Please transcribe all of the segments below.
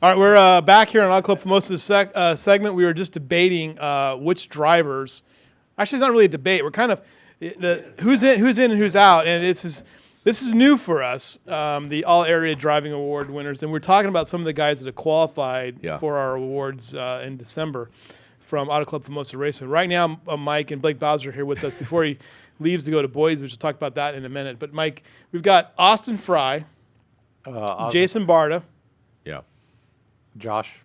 All right, we're back here on Autoclub Famoso segment. We were just debating which drivers. Actually, it's not really a debate. We're kind of who's in, and who's out, and this is new for us. The All Area Driving Award winners, and we're talking about some of the guys that have qualified for our awards in December from Autoclub Famoso Raceway. Right now, Mike and Blake Bowser are here with us before he leaves to go to Boise, which we'll talk about that in a minute. But Mike, we've got Austin Fry, Jason Barta. Yeah. Josh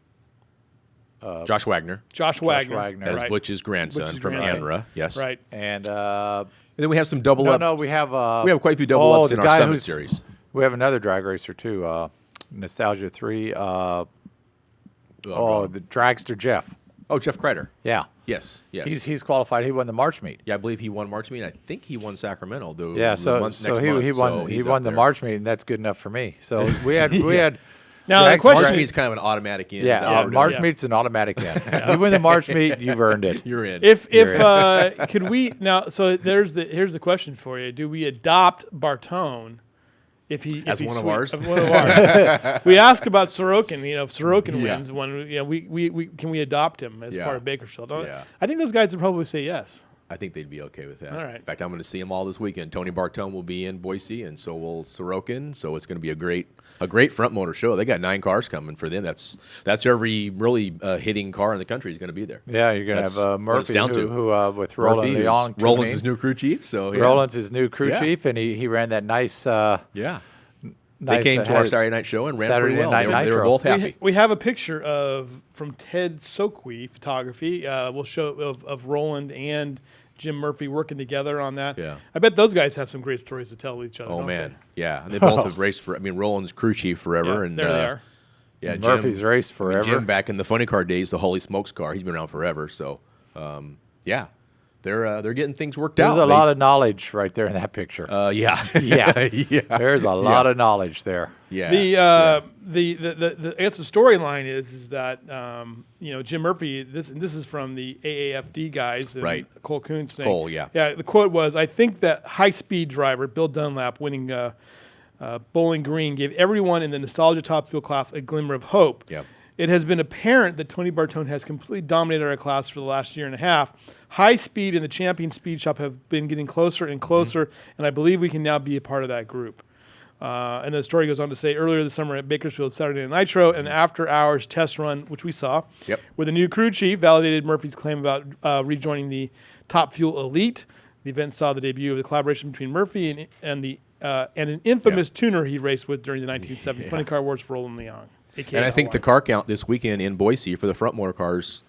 Wagner. Josh Wagner. That is Butch's grandson from ANRA. Yes. Right. And then we have some double up. No, we have quite a few double ups in our Summit series. We have another drag racer too. Nostalgia 3. The dragster Jeff. Oh, Jeff Kreider. Yeah. Yes. He's qualified. He won the March meet. Yeah, I believe he won March meet. I think he won Sacramento. He won the March meet, and that's good enough for me. So we had. Now the question March meet's kind of an automatic in. March meet's an automatic in. You win the March meet, you've earned it. You're in. Could we now? So here's the question for you: do we adopt Bartone if one of ours? One of ours. We ask about Sorokin. If Sorokin wins one, we can we adopt him as part of Bakersfield? I think those guys would probably say yes. I think they'd be okay with that. All right. In fact, I'm going to see them all this weekend. Tony Bartone will be in Boise, and so will Sorokin. So it's going to be a great front motor show. They got 9 cars coming for them. That's every really hitting car in the country is going to be there. Yeah, you're going to have Murphy, who with Roland Leon. Roland's his new crew chief. So Roland's his new crew chief, and he ran that nice. They came to our Saturday night show and ran pretty well. They were both happy. We have a picture from Ted Sokwe Photography. We'll show of Roland and Jim Murphy working together on that. Yeah. I bet those guys have some great stories to tell each other. Oh, man. Yeah. And they both have raced Roland's crew chief forever. And there they are. Yeah, Murphy's raced forever. Jim back in the funny car days, the Holy Smokes car, he's been around forever. So, they're getting things worked out. There's a lot of knowledge right there in that picture. Yeah. There's a lot of knowledge there. Yeah. I guess the storyline is that Jim Murphy. This is from the AAFD guys. And right. Cole Kuntz thing. Cole, yeah. Yeah. The quote was, "I think that high-speed driver Bill Dunlap winning Bowling Green gave everyone in the Nostalgia Top Fuel class a glimmer of hope. Yep. It has been apparent that Tony Bartone has completely dominated our class for the last year and a half. High speed and the Champion Speed Shop have been getting closer and closer, and I believe we can now be a part of that group." And the story goes on to say, earlier this summer at Bakersfield Saturday Night Nitro, an after-hours test run, which we saw, with a new crew chief, validated Murphy's claim about rejoining the Top Fuel Elite. The event saw the debut of the collaboration between Murphy and an infamous tuner he raced with during the 1970 Funny Car Awards for Roland Leon. And I think the car count this weekend in Boise for the front motor cars,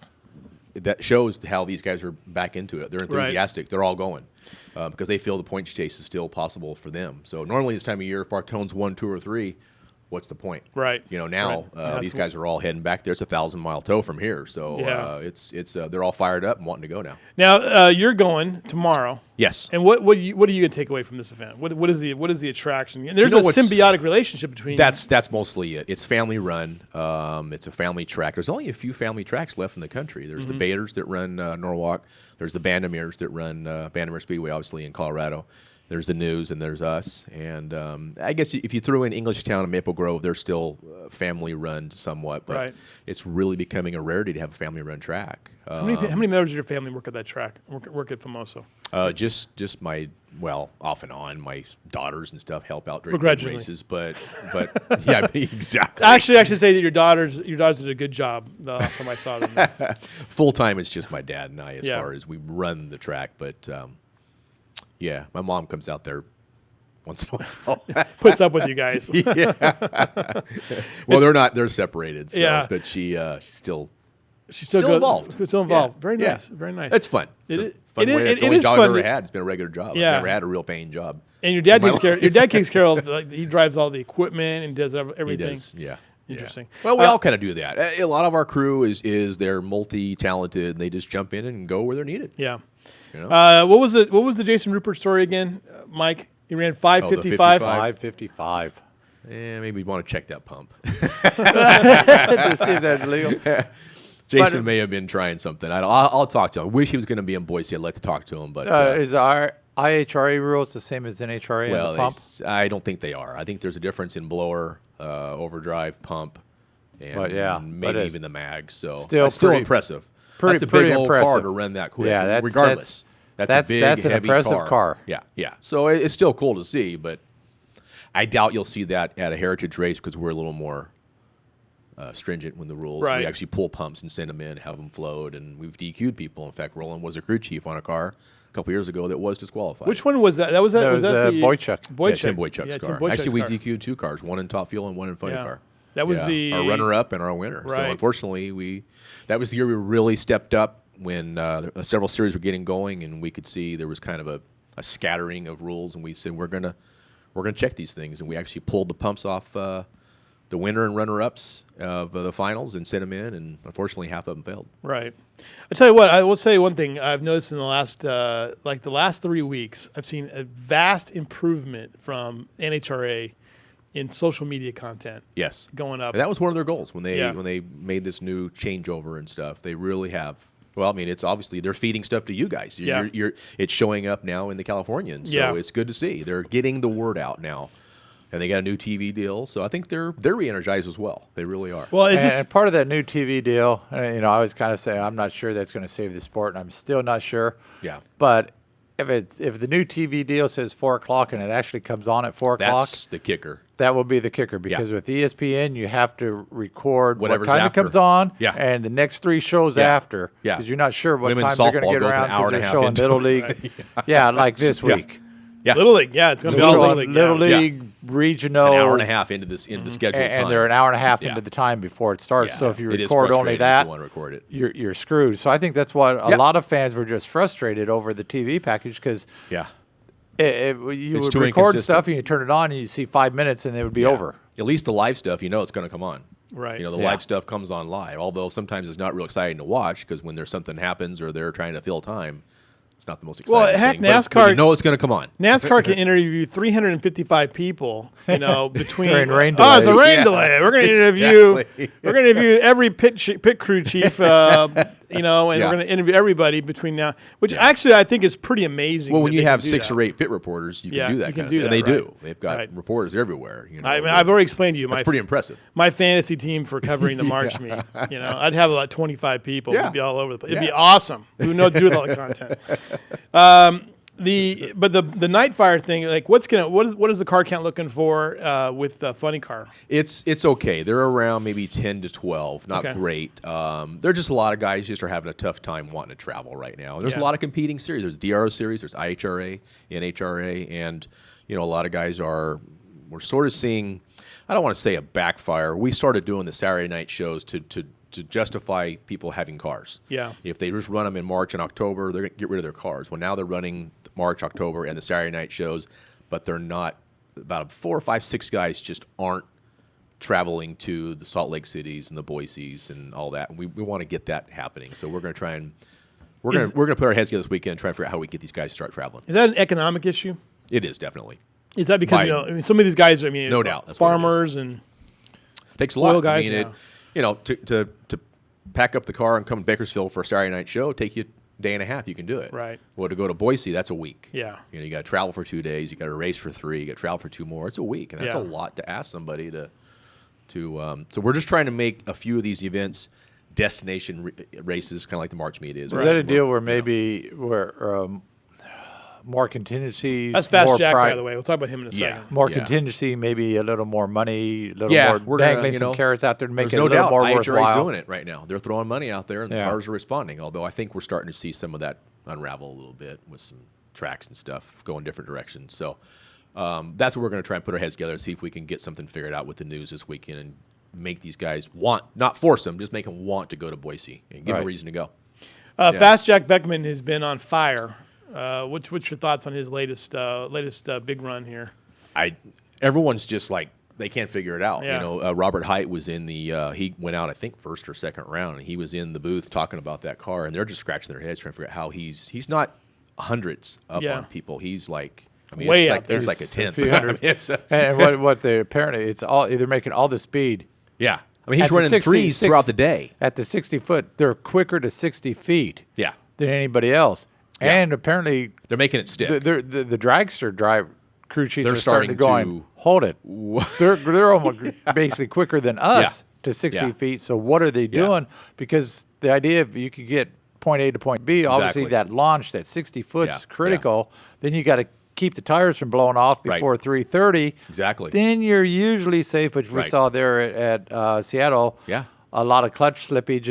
that shows how these guys are back into it. They're enthusiastic. Right. They're all going because they feel the points chase is still possible for them. So normally this time of year, if Bartone's 1, 2, or 3, what's the point? Right. Now these guys are all heading back there. It's a 1,000-mile tow from here. So they're all fired up and wanting to go now. Now you're going tomorrow. Yes. And what are you going to take away from this event? What is the attraction? And there's a symbiotic relationship between. That's mostly it. It's family run. It's a family track. There's only a few family tracks left in the country. There's the Baders that run Norwalk. There's the Bandamiers that run Bandamere Speedway, obviously in Colorado. There's the News, and there's us. And I guess if you threw in Englishtown and Maple Grove, they're still family-run somewhat. But it's really becoming a rarity to have a family-run track. How many members of your family work at that track, work at Famoso? Just my, off and on, my daughters and stuff help out during the races. But yeah, exactly. Actually, I should say that your daughters did a good job the last time I saw them. Full-time, it's just my dad and I as far as we run the track. But... yeah, my mom comes out there once in a while. Puts up with you guys. Well, they're separated. So, but she's still involved. Still involved. Yeah. Very nice. Very nice. It's fun. It's the only job I've ever had. It's been a regular job. Yeah. I've never had a real paying job. And your dad takes care. Your dad takes care of. He drives all the equipment and does everything. He does. Yeah. Interesting. Yeah. Well, we all kind of do that. A lot of our crew is they're multi-talented, and they just jump in and go where they're needed. Yeah. What was the Jason Rupert story again, Mike? He ran 5:55. 5:55. Maybe you want to check that pump to see if that's legal. Jason may have been trying something. I'll talk to him. I wish he was going to be in Boise. I'd like to talk to him, but is our IHRA rules the same as NHRA on the pump? I don't think they are. I think there's a difference in blower, overdrive, pump. and maybe even the mag. So still impressive. That's a big old car to run that quick. Yeah, regardless. That's a big, an heavy impressive car. Yeah. So it's still cool to see, but I doubt you'll see that at a heritage race because we're a little more stringent with the rules. Right. We actually pull pumps and send them in, have them float, and we've DQ'd people. In fact, Roland was a crew chief on a car a couple years ago that was disqualified. Which one was that? That was the Boychuk. Tim Boychuk's car. Actually, we DQ'd 2 cars, one in Top Fuel and one in Funny Car. That was our runner-up and our winner. Right. So unfortunately, that was the year we really stepped up when several series were getting going, and we could see there was kind of a scattering of rules, and we said we're gonna check these things, and we actually pulled the pumps off the winner and runner-ups of the finals and sent them in, and unfortunately half of them failed. Right. I tell you what, I will say one thing I've noticed in the last the last 3 weeks, I've seen a vast improvement from NHRA in social media content. Yes, going up. And that was one of their goals when they made this new changeover and stuff. They really have. Well, I mean, it's obviously they're feeding stuff to you guys. It's showing up now in the Californians, so it's good to see. They're getting the word out now, and they got a new TV deal. So I think they're re-energized as well. They really are. Well, and part of that new TV deal, I was kind of saying I'm not sure that's going to save the sport, and I'm still not sure. Yeah. But if the new TV deal says 4 o'clock and it actually comes on at 4 o'clock, that's the kicker. That will be the kicker because with ESPN you have to record whatever's what time after. It comes on, and the next 3 shows after, because you're not sure what Women's time they're going to get around because they're showing Little League. like this week. Yeah. Little League, it's going to be all Little League. Little League, regional. An hour and a half into the scheduled time. And they're an hour and a half into the time before it starts. So if you record only that, you're screwed. So I think that's why a lot of fans were just frustrated over the TV package because you would record stuff and you turn it on and you see 5 minutes and it would be over. At least the live stuff, it's going to come on. Right. The live stuff comes on live, although sometimes it's not real exciting to watch because when there's something happens or they're trying to fill time, it's not the most exciting thing. NASCAR, but you know it's going to come on. NASCAR can interview 355 people, between rain delays. It's a rain delay. We're going to interview every pit crew chief, and we're going to interview everybody between now, which actually I think is pretty amazing. Well, when you have 6 or 8 pit reporters, you can do that kind of stuff. And they do. They've got Right. reporters everywhere. I've already explained to you. That's pretty impressive. My fantasy team for covering the March meet. I'd have about 25 people. Yeah. It'd be all over the place. It'd be awesome. Who knows what to do with all the content? The night fire thing, what is the car count looking for with Funny Car? It's okay. They're around maybe 10 to 12. Not great. They're just a lot of guys just are having a tough time wanting to travel right now. There's a lot of competing series. There's DRO series. There's IHRA, NHRA, and a lot of guys we're sort of seeing. I don't want to say a backfire. We started doing the Saturday night shows to justify people having cars. Yeah. If they just run them in March and October, they're going to get rid of their cars. Well, now they're running March, October, and the Saturday night shows, but they're not. About 4 or 5, 6 guys just aren't traveling to the Salt Lake Cities and the Boise's and all that. And we want to get that happening. So we're going to try and we're going to put our heads together this weekend and try and figure out how we get these guys to start traveling. Is that an economic issue? It is definitely. Is that because some of these guys? No doubt, that's farmers and takes a lot. Guys, to pack up the car and come to Bakersfield for a Saturday night show, take you a day and a half. You can do it. Right. Well, to go to Boise, that's a week. Yeah. You got to travel for 2 days. You got to race for 3. You got to travel for 2 more. It's a week, and that's a lot to ask somebody to. So we're just trying to make a few of these events destination races, kind of like the March meet is. Is that a deal where maybe more contingencies? That's Fast Jack, by the way. We'll talk about him in a second. More contingency, maybe a little more money, a little more dangling some carrots out there to make it a little more worthwhile. IHRA's doing it right now. They're throwing money out there, and the cars are responding. Although I think we're starting to see some of that unravel a little bit with some tracks and stuff going different directions. So that's what we're going to try and put our heads together and see if we can get something figured out with the news this weekend and make these guys not force them, just make them want to go to Boise and give them a reason to go. Fast Jack Beckman has been on fire. What's your thoughts on his latest big run here? Everyone's just like they can't figure it out. Yeah. Robert Height was in the he went out I think first or second round, and he was in the booth talking about that car, and they're just scratching their heads trying to figure out how he's not hundreds up on people. He's like way up it's like a tenth. And what they apparently it's all they're making all the speed. Yeah. I mean, he's running 3s throughout the day. At the 60 foot, they're quicker to 60 feet. Yeah. Than anybody else. Yeah. And apparently they're making it stick. The dragster crew chiefs they're are starting to go, hold it. They're almost basically quicker than us to 60 feet. So what are they doing? Because the idea of you could get point A to point B, obviously that launch, that 60 foot's critical. Then you got to keep the tires from blowing off before 3:30. Exactly. Then you're usually safe. But we saw there at Seattle, a lot of clutch slippage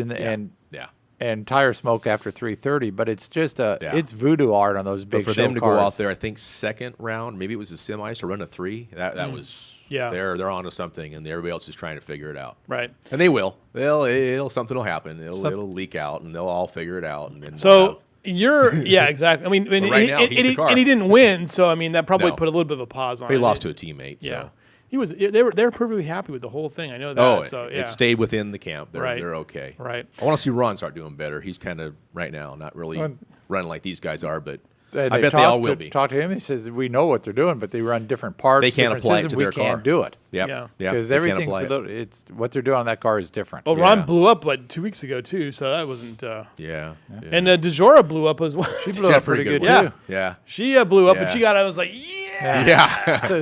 and tire smoke after 3:30. But it's just it's voodoo art on those big but for show them to cars. go out there, I think second round, maybe it was the semis to run a 3. That was they're onto something, and everybody else is trying to figure it out. Right. And they will. Something will happen. It'll leak out, and they'll all figure it out. And then exactly. I mean, and, right now, and he didn't win, so I mean that probably put a little bit of a pause on. But he it. lost to a teammate. Yeah. So. He was. They were perfectly happy with the whole thing. I know that. It stayed within the camp. They're okay. Right. I want to see Ron start doing better. He's kind of right now not really running like these guys are, but I bet they all will be. Talk to him. He says we know what they're doing, but they run different parts. They can't apply it to their car. We can't do it. Yeah. Because everything's it's what they're doing on that car is different. Well, Ron blew up 2 weeks ago too, so that wasn't. And DeJora blew up as well. She blew up pretty good too. Yeah. She blew up, and she got. I was like,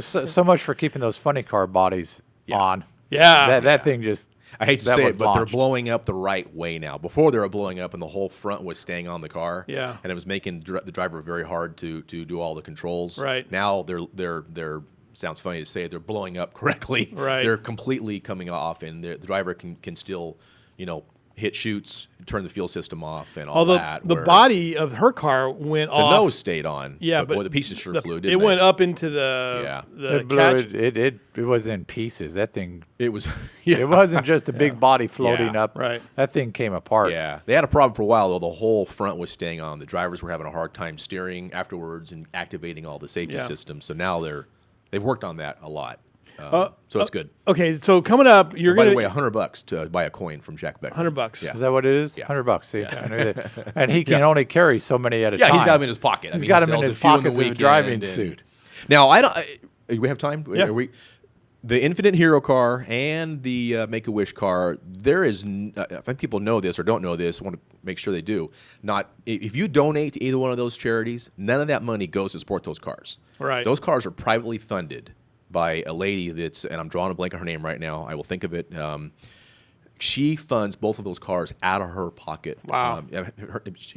so much for keeping those funny car bodies on. Yeah. That thing just. I hate to say it, but they're blowing up the right way now. Before they were blowing up, and the whole front was staying on the car. Yeah. And it was making the driver very hard to do all the controls. Right. Now they're sounds funny to say, they're blowing up correctly. Right. They're completely coming off, and the driver can still, hit chutes, turn the fuel system off, and all that. The body of her car went off. The nose stayed on. Yeah, but boy, the pieces sure flew, didn't it they? went up into the catch. It was in pieces. That thing. It was. It wasn't just a big body floating up. Right. That thing came apart. Yeah. They had a problem for a while, though. The whole front was staying on. The drivers were having a hard time steering afterwards and activating all the safety systems. So now they've worked on that a lot. So it's good. Okay, so coming up, you're by going the way, $100 to buy a coin from Jack Beck. $100. Yeah. Is that what it is? Yeah. $100. See, I knew that. And he can only carry so many at a time. Yeah, he's got them in his pocket. He's got them in his pockets of a driving suit. Now, do we have time? Yeah. The Infinite Hero car and the Make-A-Wish car, there is, I think people know this or don't know this, want to make sure they do. If you donate to either one of those charities, none of that money goes to support those cars. Right. Those cars are privately funded by a lady and I'm drawing a blank on her name right now. I will think of it. She funds both of those cars out of her pocket. Wow.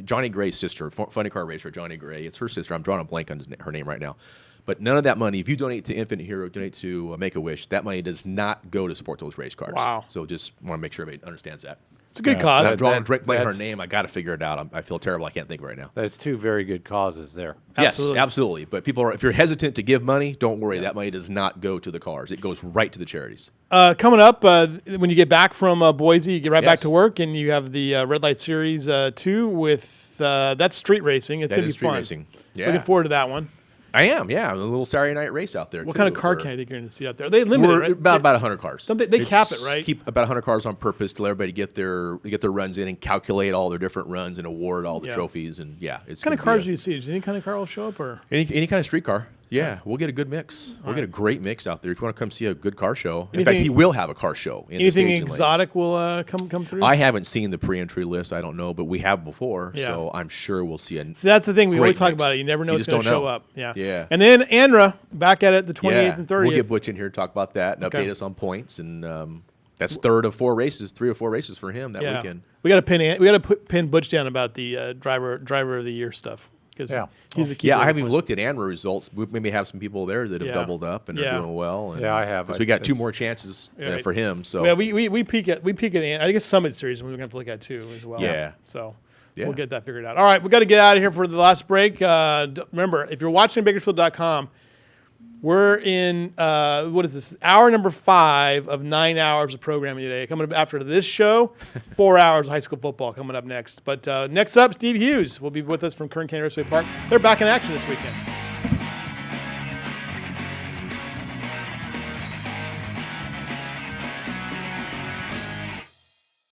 Johnny Gray's sister, funny car racer, Johnny Gray. It's her sister. I'm drawing a blank on her name right now. But none of that money, if you donate to Infinite Hero, donate to Make-A-Wish, that money does not go to support those race cars. Wow. So just want to make sure everybody understands that. It's a good cause. I'm drawing a blank on her name. I got to figure it out. I feel terrible. I can't think right now. That's two very good causes there. Absolutely. Yes, absolutely. But if you're hesitant to give money, don't worry. That money does not go to the cars. It goes right to the charities. Coming up, when you get back from Boise, you get right back to work, and you have the Red Light Series 2 with that's street racing. It's going to be street fun. Racing. Yeah. Looking forward to that one. I am, yeah. A little Saturday night race out there. What kind of car can I think you're going to see out there? They limit it, right? About 100 cars. They cap it, right? Keep about 100 cars on purpose to let everybody get their runs in and calculate all their different runs and award all the trophies. And it's what kind of cars do you see? Does any kind of car will show up, or any kind of street car? Yeah, we'll get a good mix. We'll get a great mix out there. If you want to come see a good car show, in fact, he will have a car show. Anything exotic will come through. I haven't seen the pre-entry list. I don't know, but we have before, so I'm sure we'll see So that's the thing we always talk about. It. You never know what's going to show up. Yeah. And then Andra back at it the 28th and 30th. We'll get Butch in here to talk about that and update us on points. And that's 3 or 4 races for him that weekend. We got to pin Butch down about the driver of the year stuff. He's the key. Yeah, I haven't even looked at Andrew results. We maybe have some people there that have doubled up and are doing well. And I have. So we got 2 more chances for him. So we peak at I think it's Summit Series we're going to have to look at too as well. Yeah. So we'll get that figured out. All right, we got to get out of here for the last break. Remember, if you're watching Bakersfield.com, we're in what is this? Hour number 5 of 9 hours of programming today. Coming up after this show, 4 hours of high school football coming up next. But next up, Steve Hughes will be with us from Kern County Raceway Park. They're back in action this weekend.